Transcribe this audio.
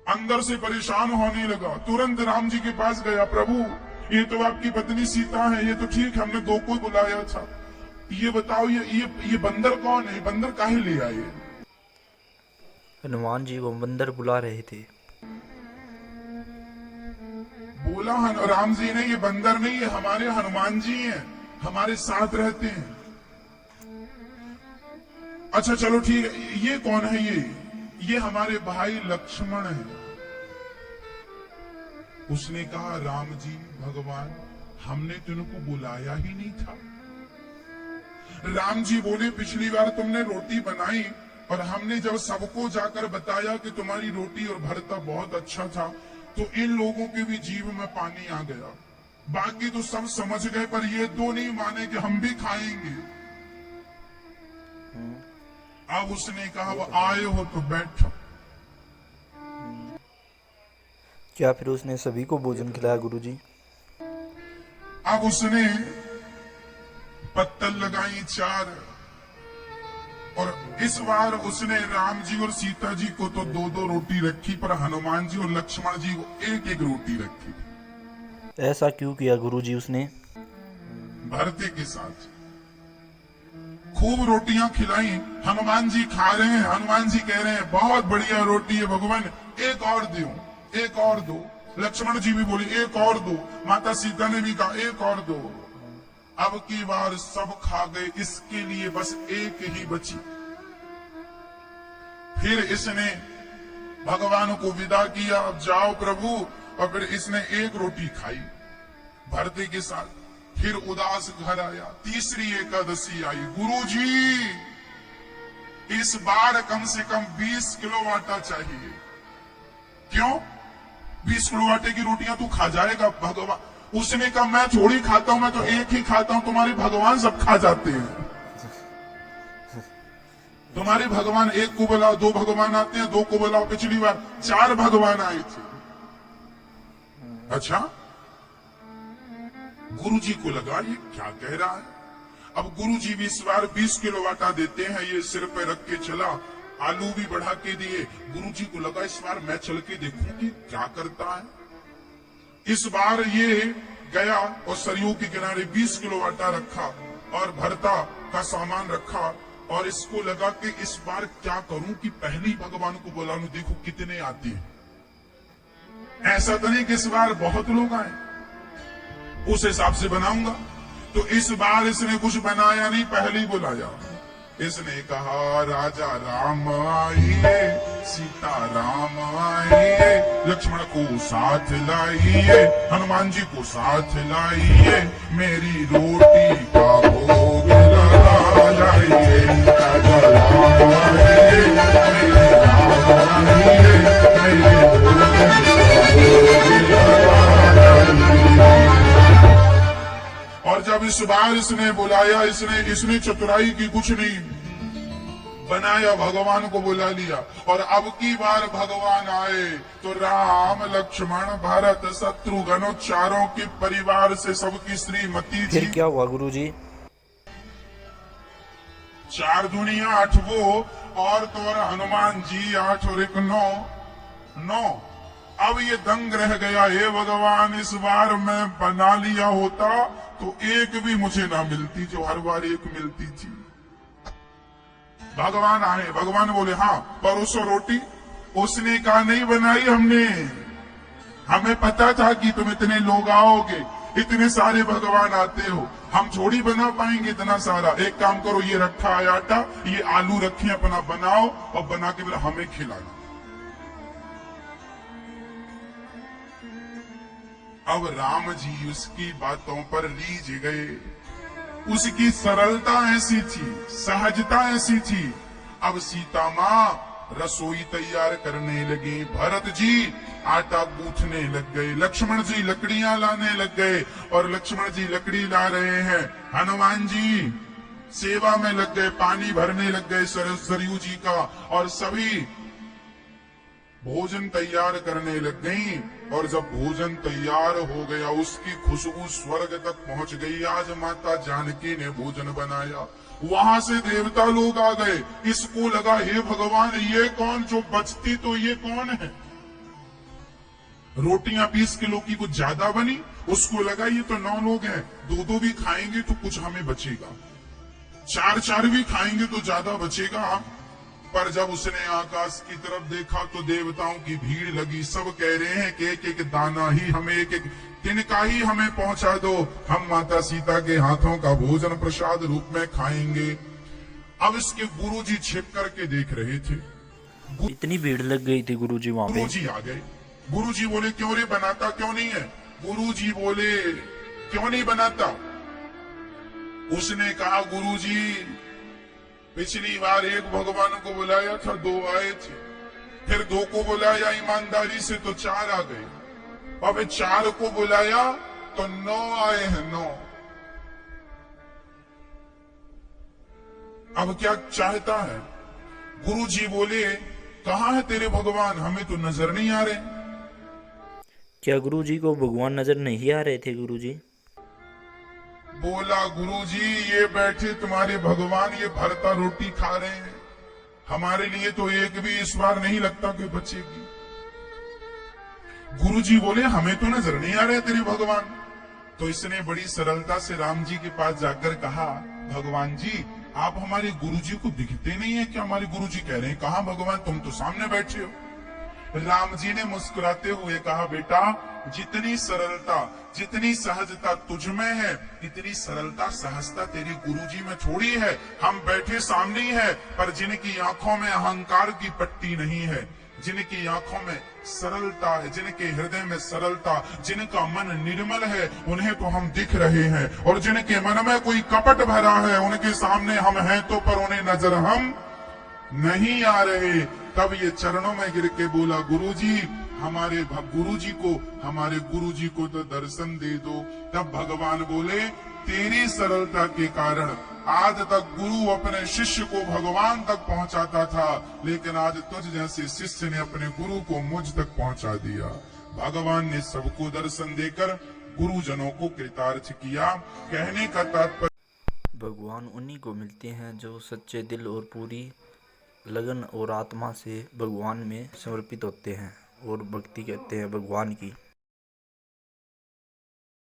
अंदर से परेशान होने लगा। तुरंत राम जी के पास गया, प्रभु ये तो आपकी पत्नी सीता है, ये तो ठीक, हमने दो को बुलाया था, ये बताओ ये बंदर कौन है, बंदर काहे ले आए? हनुमान जी वो बंदर बुला रहे थे। बोला राम जी ने, ये बंदर नहीं, ये हमारे हनुमान जी हैं, हमारे साथ रहते हैं। अच्छा चलो ठीक है, ये कौन है? ये हमारे भाई लक्ष्मण है। उसने कहा, राम जी भगवान, हमने तुमको बुलाया ही नहीं था। राम जी बोले, पिछली बार तुमने रोटी बनाई और हमने जब सबको जाकर बताया कि तुम्हारी रोटी और भरता बहुत अच्छा था, तो इन लोगों के भी जीव में पानी आ गया। बाकी तो सब समझ गए, पर ये दो नहीं माने कि हम भी खाएंगे। अब उसने कहा, वो आए हो तो बैठो। क्या फिर उसने सभी को भोजन खिलाया गुरुजी? अब उसने पत्तल लगाई 4, और इस बार उसने राम जी और सीता जी को तो 2-2 रोटी रखी, पर हनुमान जी और लक्ष्मण जी को 1-1 रोटी रखी। ऐसा क्यों किया गुरुजी उसने? भरते के साथ खूब रोटियां खिलाई। हनुमान जी खा रहे हैं, हनुमान जी कह रहे हैं, बहुत बढ़िया रोटी है भगवान, एक और दो, एक और दो। लक्ष्मण जी भी बोले, एक और दो। माता सीता ने भी कहा, एक और दो। अब की बार सब खा गए, इसके लिए बस एक ही बची। फिर इसने भगवान को विदा किया, अब जाओ प्रभु, और फिर इसने 1 रोटी खाई भरते के साथ। फिर उदास घर आया। तीसरी एकादशी आई, गुरुजी इस बार कम से कम 20 किलो आटा चाहिए। क्यों? 20 किलो आटे की रोटियां तू खा जाएगा भगवान? उसने कहा, मैं थोड़ी खाता हूं, मैं तो एक ही खाता हूं, तुम्हारे भगवान सब खा जाते हैं। तुम्हारे भगवान 1 को बुलाओ, 2 भगवान आते हैं, 2 को बुलाओ। पिछली बार 4 भगवान आए थे। अच्छा, गुरुजी को लगा ये क्या कह रहा है। अब गुरुजी भी इस बार 20 किलो आटा देते हैं, ये सिर पे रख के चला, आलू भी बढ़ा के दिए। गुरुजी को लगा इस बार मैं चल के देखूं कि क्या करता है। इस बार ये गया और सरयू के किनारे 20 किलो आटा रखा और भरता का सामान रखा, और इसको लगा कि इस बार क्या करूं कि पहले ही भगवान को बुला लूं, देखो कितने आते हैं। ऐसा तो नहीं कि इस बार बहुत लोग आए, उस हिसाब से बनाऊंगा। तो इस बार इसने कुछ बनाया नहीं, पहले ही बुलाया। इसने कहा, राजा राम आइए, सीता राम आइए, लक्ष्मण को साथ लाइए, हनुमान जी को साथ लाइए, मेरी रोटी का भोग लगाइए। राजा राम आइए, मेरे राम आइए, मेरे भोजन का भोग लगाइए। और जब इस बार इसने बुलाया, इसने चतुराई की कुछ नहीं, बनाया, भगवान को बुला लिया। और अब की बार भगवान आए तो राम लक्ष्मण भरत शत्रुघ्न चारों के परिवार से सबकी श्रीमती फिर क्या हुआ गुरुजी? 4 दुनिया 8 वो, और तो और हनुमान जी 8 और 1 9। अब ये दंग रह गया, हे भगवान इस बार मैं बना लिया होता तो एक भी मुझे ना मिलती, जो हर बार एक मिलती थी। भगवान आए, भगवान बोले, हाँ परोसो रोटी। उसने कहा, नहीं बनाई हमने, हमें पता था कि तुम इतने लोग आओगे, इतने सारे भगवान आते हो, हम थोड़ी बना पाएंगे इतना सारा। एक काम करो, ये रखा है आटा, ये आलू रखे, अपना बनाओ और बना के फिर हमें खिलाना। अब राम जी उसकी बातों पर रीझ गए। उसकी सरलता ऐसी थी, सहजता ऐसी थी। अब सीता माँ रसोई तैयार करने लगी, भरत जी आटा गूंथने लग गए, लक्ष्मण जी लकड़ियां लाने लग गए, और लक्ष्मण जी लकड़ी ला रहे हैं, हनुमान जी सेवा में लग गए, पानी भरने लग गए सरयू जी का, और सभी भोजन तैयार करने लग गई। और जब भोजन तैयार हो गया, उसकी खुशबू स्वर्ग तक पहुंच गई। आज माता जानकी ने भोजन बनाया, वहां से देवता लोग आ गए। इसको लगा, हे भगवान ये कौन, जो बचती तो ये कौन है। रोटियां 20 किलो की कुछ ज्यादा बनी, उसको लगा ये तो 9 लोग हैं, दो दो भी खाएंगे तो कुछ हमें बचेगा, चार चार भी खाएंगे तो ज्यादा बचेगा। पर जब उसने आकाश की तरफ देखा तो देवताओं की भीड़ लगी, सब कह रहे हैं कि एक एक दाना ही हमें, एक एक तिनका ही हमें पहुंचा दो, हम माता सीता के हाथों का भोजन प्रसाद रूप में खाएंगे। अब इसके गुरुजी छिप करके देख रहे थे। इतनी भीड़ लग गई थी गुरुजी वहां पे। गुरुजी आ गए। गुरुजी बोले क्यों रे बनाता क्यों नहीं है? गुरुजी बोले क्यों नहीं बनाता? उसने कहा गुरुजी पिछली बार एक भगवान को बुलाया था, 2 आए थे, फिर 2 को बुलाया ईमानदारी से तो 4 आ गए, अब 4 को बुलाया तो 9 आए हैं, 9। अब क्या चाहता है? गुरुजी बोले कहाँ है तेरे भगवान, हमें तो नजर नहीं आ रहे। क्या गुरुजी को भगवान नजर नहीं आ रहे थे गुरुजी? बोला गुरुजी ये बैठे तुम्हारे भगवान ये भरता रोटी खा रहे हैं, हमारे लिए तो एक भी इस बार नहीं लगता कि बचेगी। गुरुजी बोले हमें तो नजर नहीं आ रहे तेरे भगवान। तो इसने बड़ी सरलता से राम जी के पास जाकर कहा भगवान जी आप हमारे गुरुजी को दिखते नहीं है क्या? हमारे गुरुजी कह रहे हैं कहाँ भगवान, तुम तो सामने बैठे हो। राम जी ने मुस्कुराते हुए कहा बेटा जितनी सरलता जितनी सहजता तुझ में है, इतनी सरलता सहजता तेरे गुरुजी में थोड़ी है। हम बैठे सामने ही है, पर जिनकी आंखों में अहंकार की पट्टी नहीं है, जिनकी आंखों में सरलता है, जिनके हृदय में सरलता, जिनका मन निर्मल है, उन्हें तो हम दिख रहे हैं, और जिनके मन में कोई कपट भरा है उनके सामने हम हैं तो पर उन्हें नजर हम नहीं आ रहे। तब ये चरणों में गिर के बोला गुरुजी हमारे गुरुजी को तो दर्शन दे दो। तब भगवान बोले तेरी सरलता के कारण आज तक गुरु अपने शिष्य को भगवान तक पहुंचाता था, लेकिन आज तुझ जैसे शिष्य ने अपने गुरु को मुझ तक पहुंचा दिया। भगवान ने सबको दर्शन देकर गुरुजनों को कृतार्थ किया। कहने का तात्पर्य भगवान उन्हीं को मिलते हैं जो सच्चे दिल और पूरी लगन और आत्मा से भगवान में समर्पित होते हैं और भक्ति करते हैं भगवान की।